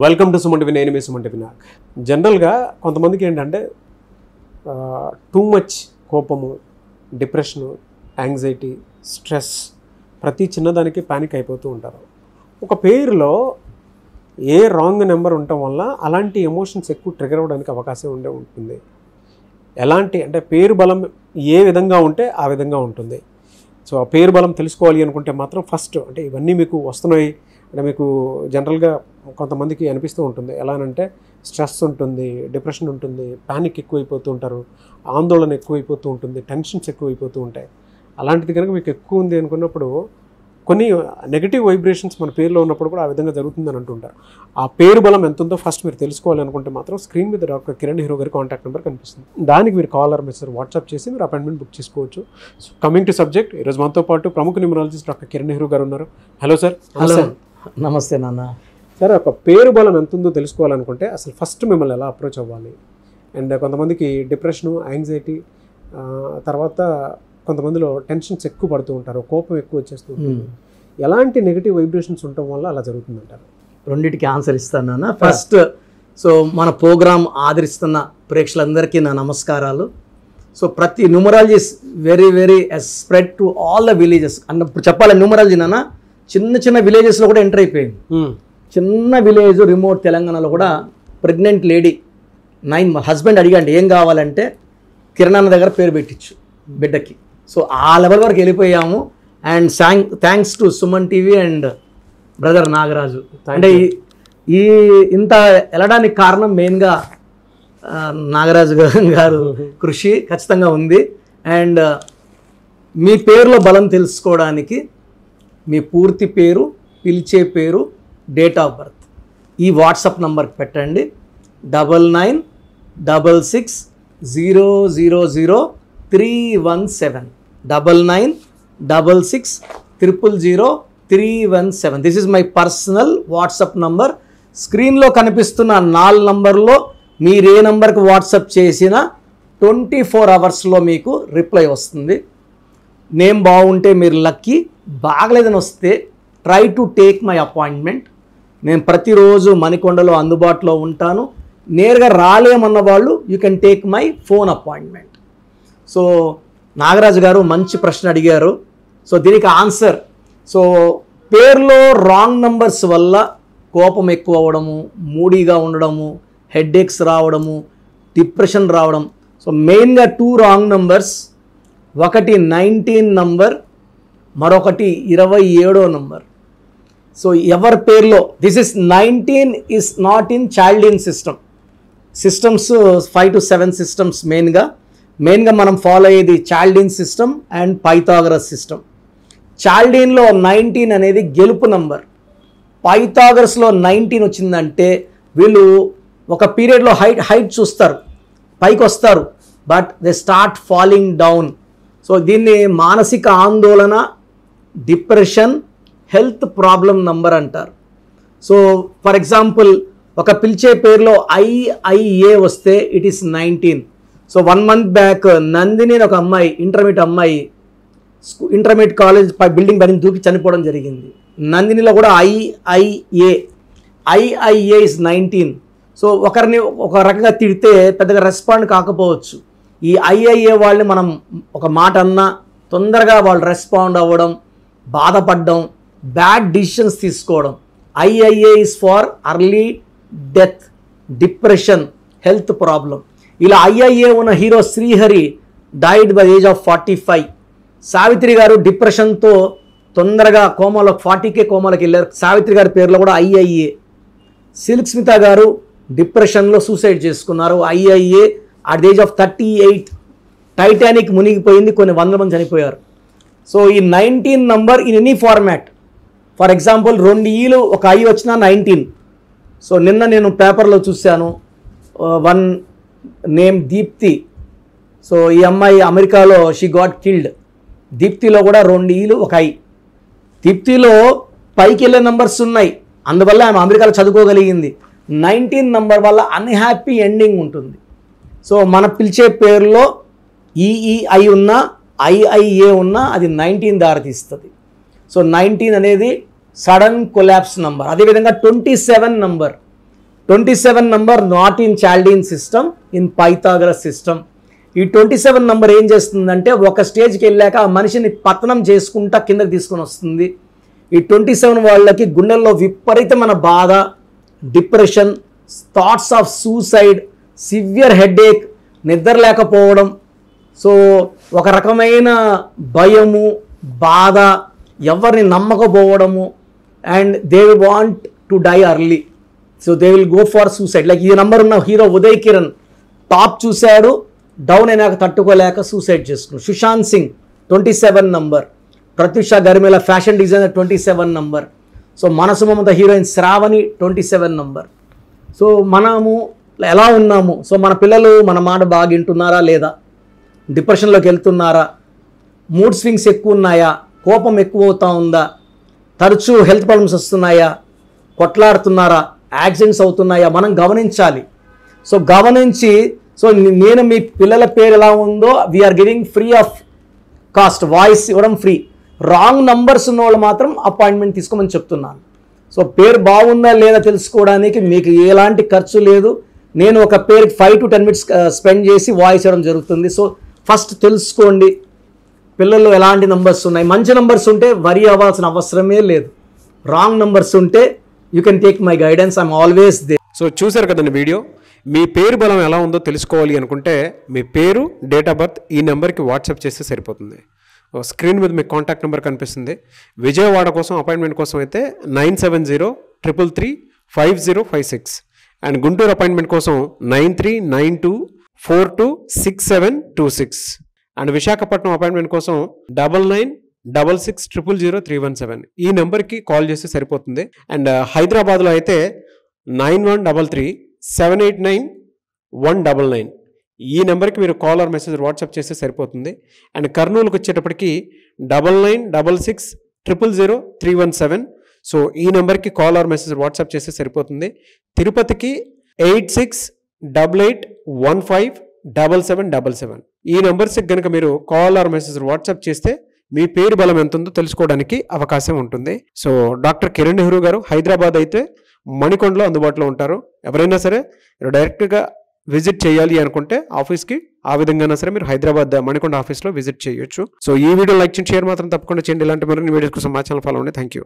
Welcome to Suman TV. నేను మీ Suman TV. జనరల్గా కొంతమందికి ఏంటంటే టూ మచ్ కోపము, డిప్రెషను, యాంగ్జైటీ, స్ట్రెస్, ప్రతి చిన్నదానికి ప్యానిక్ అయిపోతూ ఉంటారు. ఒక పేరులో ఏ రాంగ్ నెంబర్ ఉండటం వల్ల అలాంటి ఎమోషన్స్ ఎక్కువ ట్రిగర్ అవ్వడానికి అవకాశం ఉంటుంది. ఎలాంటి అంటే పేరు బలం ఏ విధంగా ఉంటే ఆ విధంగా ఉంటుంది. సో ఆ పేరు బలం తెలుసుకోవాలి అనుకుంటే మాత్రం ఫస్ట్ అంటే ఇవన్నీ మీకు వస్తున్నాయి అంటే మీకు జనరల్గా కొంతమందికి అనిపిస్తూ ఉంటుంది. ఎలా అంటే స్ట్రెస్ ఉంటుంది, డిప్రెషన్ ఉంటుంది, ప్యానిక్ ఎక్కువైపోతూ ఉంటారు, ఆందోళన ఎక్కువైపోతూ ఉంటుంది, టెన్షన్స్ ఎక్కువైపోతూ ఉంటాయి. అలాంటిది కనుక మీకు ఎక్కువ ఉంది అనుకున్నప్పుడు కొన్ని నెగిటివ్ వైబ్రేషన్స్ మన పేరులో ఉన్నప్పుడు కూడా ఆ విధంగా జరుగుతుందని అంటుంటారు. ఆ పేరు బలం ఎంత ఉందో ఫస్ట్ మీరు తెలుసుకోవాలి అనుకుంటే మాత్రం స్క్రీన్ మీద డాక్టర్ కిరణ్ హీరో గారి కాంటాక్ట్ నెంబర్ కనిపిస్తుంది. దానికి మీరు కాల్ ఆర్ మెసేజ్ వాట్సాప్ చేసి మీరు అపాయింట్మెంట్ బుక్ చేసుకోవచ్చు. సో కమింగ్ టు సబ్జెక్ట్, ఈరోజు మనతో పాటు ప్రముఖ న్యూమరాలజిస్ట్ డాక్టర్ కిరణ్ హీరో గారు ఉన్నారు. Hello sir. హలో, నమస్తే నాన్న. సార్, ఒక పేరు బలం ఎంత ఉందో తెలుసుకోవాలనుకుంటే అసలు ఫస్ట్ మిమ్మల్ని ఎలా అప్రోచ్ అవ్వాలి? అండ్ కొంతమందికి డిప్రెషను, యాంగ్జైటీ, తర్వాత కొంతమందిలో టెన్షన్స్ ఎక్కువ పడుతూ ఉంటారు, కోపం ఎక్కువ వచ్చేస్తూ ఉంటుంది. ఎలాంటి నెగిటివ్ వైబ్రేషన్స్ ఉండటం వల్ల అలా జరుగుతుందంటారు? రెండింటికి ఆన్సర్ ఇస్తాను నాన్న. ఫస్ట్, సో మన ప్రోగ్రామ్ ఆదరిస్తున్న ప్రేక్షకులందరికీ నా నమస్కారాలు. సో ప్రతి numerology is very very spread to all the villages అన్నప్పుడు చెప్పాలి. న్యూమరాలజీ నాన్న చిన్న చిన్న విలేజెస్లో కూడా ఎంటర్ అయిపోయింది. చిన్న విలేజ్ రిమోట్ తెలంగాణలో కూడా ప్రెగ్నెంట్ లేడీ 9 హస్బెండ్ అడిగాండి ఏం కావాలంటే కిరణ్ అన్న దగ్గర పేరు పెట్టించు బిడ్డకి. సో ఆ లెవెల్ వరకు వెళ్ళిపోయాము. And thanks to Suman TV and brother Nagaraju. అంటే ఈ ఇంత వెళ్ళడానికి కారణం మెయిన్గా నాగరాజు గారు కృషి ఖచ్చితంగా ఉంది. అండ్ మీ పేరులో బలం తెలుసుకోవడానికి మీ పూర్తి పేరు, పిలిచే పేరు, డేట్ ఆఫ్ బర్త్ ఈ వాట్సాప్ నంబర్కి పెట్టండి. 9966000317 9966000317. This is my personal WhatsApp number. స్క్రీన్లో కనిపిస్తున్న 4 నంబర్లో మీరు ఏ నంబర్కి వాట్సాప్ చేసినా 24 అవర్స్లో మీకు రిప్లై వస్తుంది. నేమ్ బాగుంటే మీరు లక్కీ, బాగలేదని వస్తే try to take my appointment. నేను ప్రతిరోజు మణికొండలో అందుబాటులో ఉంటాను. నేరుగా రాలేమన్న వాళ్ళు you can take my phone appointment. So Nagaraju గారు మంచి ప్రశ్న అడిగారు. సో దీనికి ఆన్సర్, సో పేర్లో రాంగ్ నంబర్స్ వల్ల కోపం ఎక్కువ అవ్వడము, మూడీగా ఉండడము, హెడ్ఏక్స్ రావడము, డిప్రెషన్ రావడం. సో మెయిన్గా 2 రాంగ్ నంబర్స్, ఒకటి 19 నంబర్, మరొకటి 27వ నంబర్. సో ఎవరి పేరులో this is 19 is not in Chaldean systems 5 to 7 systems మెయిన్గా మనం ఫాలో అయ్యేది Chaldean system and Pythagoras system. చైల్డ్ ఇన్లో 19 అనేది గెలుపు నంబర్. పైథాగరస్లో 19 వచ్చిందంటే వీళ్ళు ఒక పీరియడ్లో హైట్ చూస్తారు, పైకి వస్తారు, but they start falling down. So దీన్ని మానసిక ఆందోళన, డిప్రెషన్, హెల్త్ ప్రాబ్లం నంబర్ అంటారు. సో ఫర్ ఎగ్జాంపుల్ ఒక పిలిచే పేరులో IIA వస్తే it is 19. So 1 month back Nandini ఒక అమ్మాయి, ఇంటర్మీడియట్ కాలేజ్ బిల్డింగ్ పైన దూకి చనిపోవడం జరిగింది. నందినిలో కూడా IIA ఇస్ 19. సో ఒకరిని ఒక రకంగా తిడితే పెద్దగా రెస్పాండ్ కాకపోవచ్చు. ఈ IIA వాళ్ళని మనం ఒక మాట అన్నా తొందరగా వాళ్ళు రెస్పాండ్ అవ్వడం, బాధపడడం, బ్యాడ్ డిసిషన్స్ తీసుకోవడం. IIA is for early death, depression, health problem. ఇలా IIA ఉన్న hero Srihari died by age of 45. Savitri garu డిప్రెషన్తో తొందరగా కోమాలో 40K కోమాలోకి వెళ్ళారు. సావిత్రి గారి పేరులో కూడా IIA. సిల్క్ స్మిత గారు డిప్రెషన్లో సూసైడ్ చేసుకున్నారు. IIA at the age of 38. Titanic మునిగిపోయింది, కొన్ని 100 మంది చనిపోయారు. సో ఈ 19 number in any format. For example 2 ఈలు ఒక ఐ వచ్చినా 19. సో నిన్న నేను పేపర్లో చూశాను, 1 నేమ్ దీప్తి. సో ఈ అమ్మాయి అమెరికాలో షీ గాట్ కిల్డ్. దీప్తిలో కూడా 2 ఈలు ఒక ఐ. దీప్తిలో పైకి వెళ్ళే నంబర్స్ ఉన్నాయి, అందువల్ల ఆమె అమెరికాలో చదువుకోగలిగింది. 19 నంబర్ వల్ల అన్హ్యాపీ ఎండింగ్ ఉంటుంది. సో మన పిలిచే పేరులో EEI ఉన్నా, IIA ఉన్నా అది 19 దారితీస్తుంది. సో 19 అనేది సడన్ కొలాప్స్ నంబర్. అదేవిధంగా 27 number 27 number not in చాల్డీన్ system, in Pythagoras system. ఈ 27 నంబర్ ఏం చేస్తుందంటే ఒక స్టేజ్కి వెళ్ళాక ఆ మనిషిని పతనం చేసుకుంటా కిందకి తీసుకొని వస్తుంది. ఈ 27 వాళ్ళకి గుండెల్లో విపరీతమైన బాధ, depression, thoughts of suicide, severe headache, నిద్ర లేకపోవడం, సో ఒక రకమైన భయము, బాధ, ఎవరిని నమ్మకపోవడము, and they want to die early. So they will go for suicide. Like ఈ నెంబర్ ఉన్న హీరో ఉదయ్ కిరణ్ టాప్ చూశాడు, డౌన్ అయినాక తట్టుకోలేక సూసైడ్ చేసుకున్నాడు. Sushant Singh 27 number. Pratyusha Garimella fashion designer 27 number. So Manasu Mamata heroine Sravani 27 number. So మనము ఎలా ఉన్నాము, సో మన పిల్లలు మన మాట బాగా వింటున్నారా లేదా, డిప్రెషన్లోకి వెళ్తున్నారా, మూడ్ స్వింగ్స్ ఎక్కువ ఉన్నాయా, కోపం ఎక్కువ అవుతా ఉందా, తరచూ హెల్త్ ప్రాబ్లమ్స్ వస్తున్నాయా, కొట్లాడుతున్నారా, యాక్సిడెంట్స్ అవుతున్నాయా, మనం గమనించాలి. సో గమనించి, సో నేను మీ పిల్లల పేరు ఎలా ఉందో we are giving free of cost, voice ఇవ్వడం ఫ్రీ. రాంగ్ నంబర్స్ ఉన్న వాళ్ళు మాత్రం అపాయింట్మెంట్ తీసుకోమని చెప్తున్నాను. సో పేరు బాగుందా లేదా తెలుసుకోవడానికి మీకు ఎలాంటి ఖర్చు లేదు. నేను ఒక పేరుకి 5 to 10 minutes స్పెండ్ చేసి వాయిస్ ఇవ్వడం జరుగుతుంది. సో ఫస్ట్ తెలుసుకోండి పిల్లల్లో ఎలాంటి నంబర్స్ ఉన్నాయి. మంచి నంబర్స్ ఉంటే వరి అవ్వాల్సిన అవసరమే లేదు. రాంగ్ నంబర్స్ ఉంటే you can take my guidance, I'm always they. So చూశారు కదండి వీడియో. మీ పేరు బలం ఎలా ఉందో తెలుసుకోవాలి అనుకుంటే మీ పేరు, డేట్ ఆఫ్ బర్త్ ఈ నెంబర్కి వాట్సాప్ చేస్తే సరిపోతుంది. స్క్రీన్ మీద మీకు కాంటాక్ట్ నెంబర్ కనిపిస్తుంది. విజయవాడ కోసం అపాయింట్మెంట్ కోసం అయితే 9703335056 అండ్ గుంటూరు అపాయింట్మెంట్ కోసం 9392426726 అండ్ విశాఖపట్నం అపాయింట్మెంట్ కోసం 9966600317 ఈ నెంబర్కి కాల్ చేస్తే సరిపోతుంది. అండ్ హైదరాబాద్లో అయితే 9133789199 ఈ నెంబర్కి మీరు కాల్ ఆర్ మెసేజ్ వాట్సాప్ చేస్తే సరిపోతుంది. అండ్ కర్నూలుకి వచ్చేటప్పటికి 9966000317 సో ఈ నెంబర్కి కాల్ ఆర్ మెసేజ్ వాట్సాప్ చేస్తే సరిపోతుంది. తిరుపతికి 8688157777 ఈ నెంబర్స్కి కనుక మీరు కాల్ ఆర్ మెసేజ్ వాట్సాప్ చేస్తే మీ పేరు బలం ఎంత ఉందో తెలుసుకోవడానికి అవకాశం ఉంటుంది. సో డాక్టర్ కిరణ్ నెహ్రూ గారు హైదరాబాద్ అయితే మణికొండలో అందుబాటులో ఉంటారు. ఎవరైనా సరే డైరెక్ట్గా విజిట్ చేయాలి అనుకుంటే ఆఫీస్కి ఆ విధంగా సరే మీరు హైదరాబాద్ మణికొండ ఆఫీస్లో విజిట్ చేయొచ్చు. సో ఈ వీడియో లైక్ చేయండి, షేర్ మాత్రం తప్పకుండా చేయండి. ఇలాంటి మరిన్ని వీడియోస్ కోసం మా ఛానల్ ఫాలో అవ్వండి. Thank you.